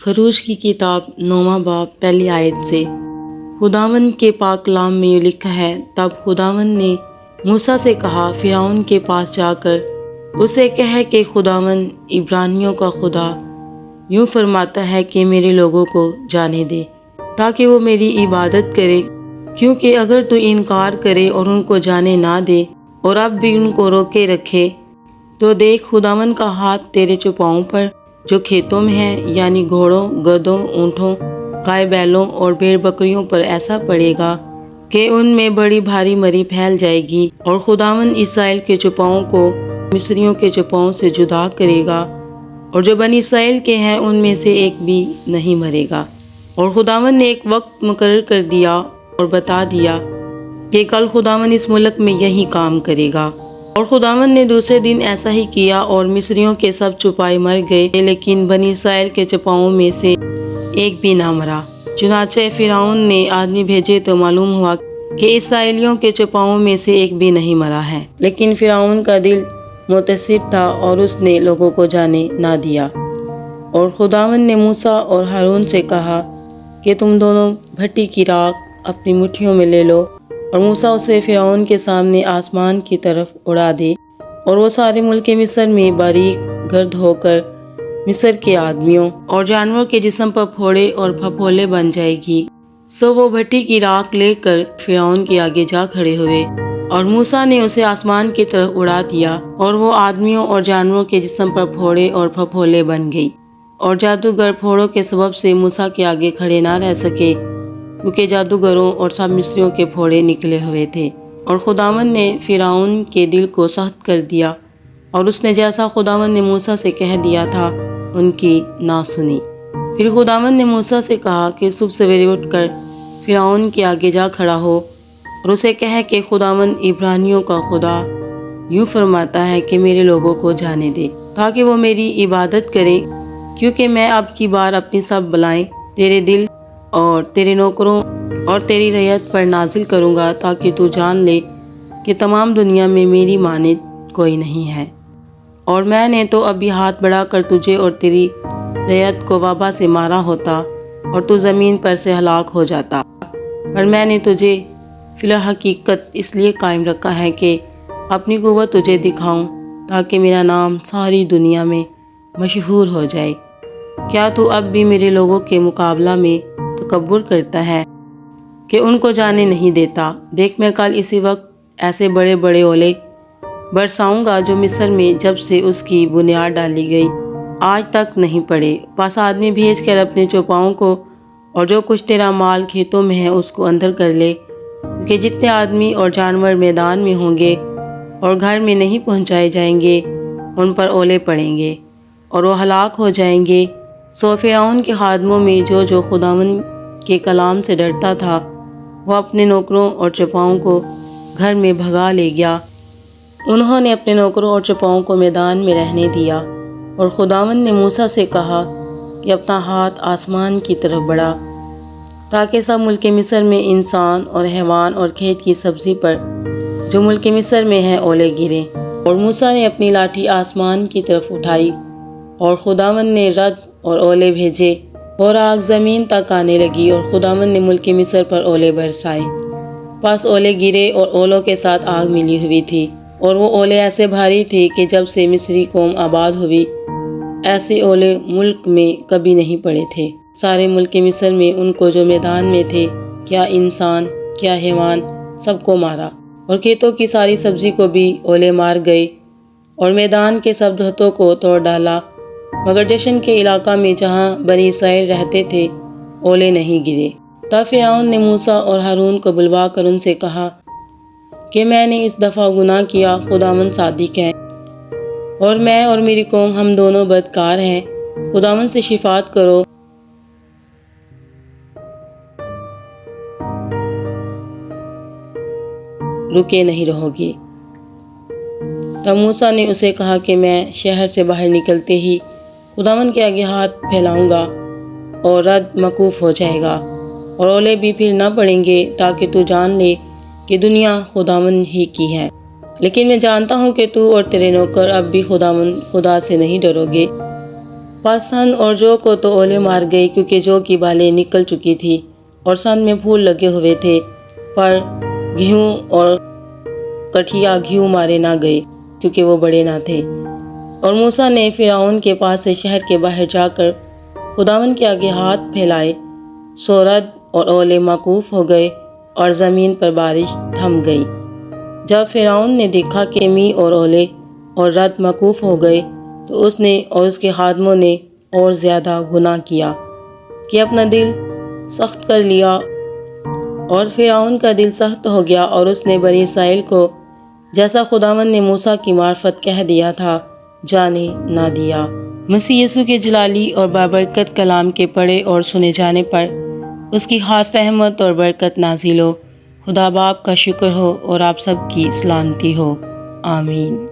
खरूज की किताब 9वां बाब पहली आयत से। खुदावंद के पाक कलाम में ये लिखा है, तब खुदावंद ने मूसा से कहा, फिरौन के पास जाकर उसे कह कि खुदावंद इब्रानियों का खुदा यूँ फरमाता है कि मेरे लोगों को जाने दे ताकि वो मेरी इबादत करे, क्योंकि अगर तू इनकार करे और उनको जाने ना दे और अब भी उनको रोके रखे तो देख, खुदावंद का हाथ तेरे चौपाओं पर जो खेतों में है, यानी घोड़ों, गधों, ऊँटों, गाय बैलों और भेड़ बकरियों पर ऐसा पड़ेगा कि उनमें बड़ी भारी मरी फैल जाएगी। और खुदावंद इस्राएल के चौपाओं को मिस्रियों के चौपाओं से जुदा करेगा, और जो बनी इस्राएल के हैं उनमें से एक भी नहीं मरेगा। और खुदावंद ने एक वक्त मुकर्रर कर दिया और बता दिया कि कल खुदावंद इस मुल्क में यही काम करेगा। और खुदावंद ने दूसरे दिन ऐसा ही किया, और मिस्रियों के सब चौपाए मर गए, लेकिन बनी इस्राएल के चौपाओं में से एक भी ना मरा। चुनाचे फिरौन ने आदमी भेजे तो मालूम हुआ कि इस्राएलियों के चौपाओं में से एक भी नहीं मरा है। लेकिन फिरौन का दिल मुतसिब था और उसने लोगों को जाने ना दिया। और खुदावंद ने मूसा और हारून से कहा कि तुम दोनों भट्टी की राख अपनी मुट्ठियों में ले लो, और मूसा उसे फिरौन के सामने आसमान की तरफ उड़ा दे, और वो सारे मुल्क मिस्र में बारीक गर्द होकर मिस्र के आदमियों और जानवरों के जिस्म पर फोड़े और फफोले बन जाएगी। सो वो भट्टी की राख लेकर फिरौन के आगे जा खड़े हुए, और मूसा ने उसे आसमान की तरफ उड़ा दिया, और वो आदमियों और जानवरों के जिस्म पर फोड़े और फफोले बन गई। और जादूगर फोड़ों के सबब से मूसा के आगे खड़े ना रह सके, क्योंकि जादूगरों और सब मिस्रियों के फोड़े निकले हुए थे। और खुदावंद ने फिरौन के दिल को सख्त कर दिया, और उसने जैसा खुदावंद ने मूसा से कह दिया था उनकी ना सुनी। फिर खुदावंद ने मूसा से कहा कि सुबह सवेरे उठकर फिरौन के आगे जा खड़ा हो, और उसे कह कि खुदावंद इब्रानियों का खुदा यूँ फरमाता है कि मेरे लोगों को जाने दे ताकि वो मेरी इबादत करें, क्योंकि मैं अब की बार अपनी सब बलाएं तेरे दिल और तेरे नौकरों और तेरी रैयत पर नाजिल करूँगा, ताकि तू जान ले कि तमाम दुनिया में मेरी मानित कोई नहीं है। और मैंने तो अभी हाथ बढ़ाकर तुझे और तेरी रैयत को वबा से मारा होता और तू ज़मीन पर से हलाक हो जाता, पर मैंने तुझे फिलहकीकत इसलिए कायम रखा है कि अपनी कुव्वत तुझे दिखाऊं, ताकि मेरा नाम सारी दुनिया में मशहूर हो जाए। क्या तू अब भी मेरे लोगों के मुकाबला में तकब्बुर करता है कि उनको जाने नहीं देता? देख, मैं कल इसी वक्त ऐसे बड़े बड़े ओले बरसाऊंगा जो मिस्र में जब से उसकी बुनियाद डाली गई आज तक नहीं पड़े। पास आदमी भेज कर अपने चौपाओं को और जो कुछ तेरा माल खेतों में है उसको अंदर कर ले, क्योंकि जितने आदमी और जानवर मैदान में होंगे और घर में नहीं पहुंचाए जाएंगे उन पर ओले पड़ेंगे और वो हलाक हो जाएंगे। सो फिरौन के खादमों में जो खुदावंद के कलाम से डरता था वो अपने नौकरों और चौपाओं को घर में भगा ले गया। उन्होंने अपने नौकरों और चौपाओं को मैदान में रहने दिया। और खुदावंद ने मूसा से कहा कि अपना हाथ आसमान की तरफ बढ़ा, ताकि सब मुल्क मिस्र में इंसान और हैवान और खेत की सब्जी पर जो मुल्क मिस्र में है ओले गिरे। और मूसा ने अपनी लाठी आसमान की तरफ उठाई, और खुदावंद ने रद और ओले भेजे, और आग ज़मीन तक आने लगी, और खुदावंद ने मुल्क मिस्र पर ओले बरसाए। पास ओले गिरे और ओलों के साथ आग मिली हुई थी, और वो ओले ऐसे भारी थे कि जब से मिस्री कौम आबाद हुई ऐसे ओले मुल्क में कभी नहीं पड़े थे। सारे मुल्क मिस्र में उनको जो मैदान में थे, क्या इंसान क्या हैवान, सबको मारा, और खेतों की सारी सब्जी को भी ओले मार गए, और मैदान के सब धतों को तोड़ डाला, मगर जशन के इलाका में जहाँ बनी इस्राएल रहते थे ओले नहीं गिरे। तब फिरौन ने मूसा और हारून को बुलवा कर उनसे कहा कि मैंने इस दफ़ा गुनाह किया, खुदावंद सादिक है और मैं और मेरी कौम हम दोनों बदकार हैं। खुदावंद से शिफात करो, रुके नहीं रहोगे। तब मूसा ने उसे कहा कि मैं शहर से बाहर निकलते ही खुदावंद के आगे हाथ फैलाऊंगा और रद मकूफ हो जाएगा, और ओले भी फिर न पड़ेंगे, ताकि तू जान ले कि दुनिया खुदावंद ही की है। लेकिन मैं जानता हूँ कि तू और तेरे नौकर अब भी खुदा से नहीं डरोगे, پس سن اور جو کو تو اولے مار گئی کیونکہ جو کی بالیں نکل چکی تھی اور سن میں پھول لگے ہوئے تھے، پر گھیوں اور کٹھیا گھیوں مارے نہ گئے کیونکہ وہ بڑے نہ تھے۔ اور موسیٰ نے فرعون کے پاس سے شہر کے باہر جا کر خداوند کے آگے ہاتھ پھیلائے، سو رد اور اولے موقوف ہو گئے اور زمین پر بارش تھم گئی۔ جب فرعون نے دیکھا کہ می اور اولے اور رد موقوف ہو گئے تو اس نے اور اس کے خادموں نے اور زیادہ گناہ کیا کہ اپنا دل سخت کر لیا، اور فرعون کا دل سخت ہو گیا اور اس نے بنی اسرائیل کو جیسا خداوند نے موسیٰ کی معرفت کہہ دیا تھا جانے نہ دیا۔ مسیح یسوع کے جلالی اور بابرکت کلام کے پڑھے اور سنے جانے پر اس کی خاص رحمت اور برکت نازل ہو۔ خدا باپ کا شکر ہو اور آپ سب کی سلامتی ہو، آمین۔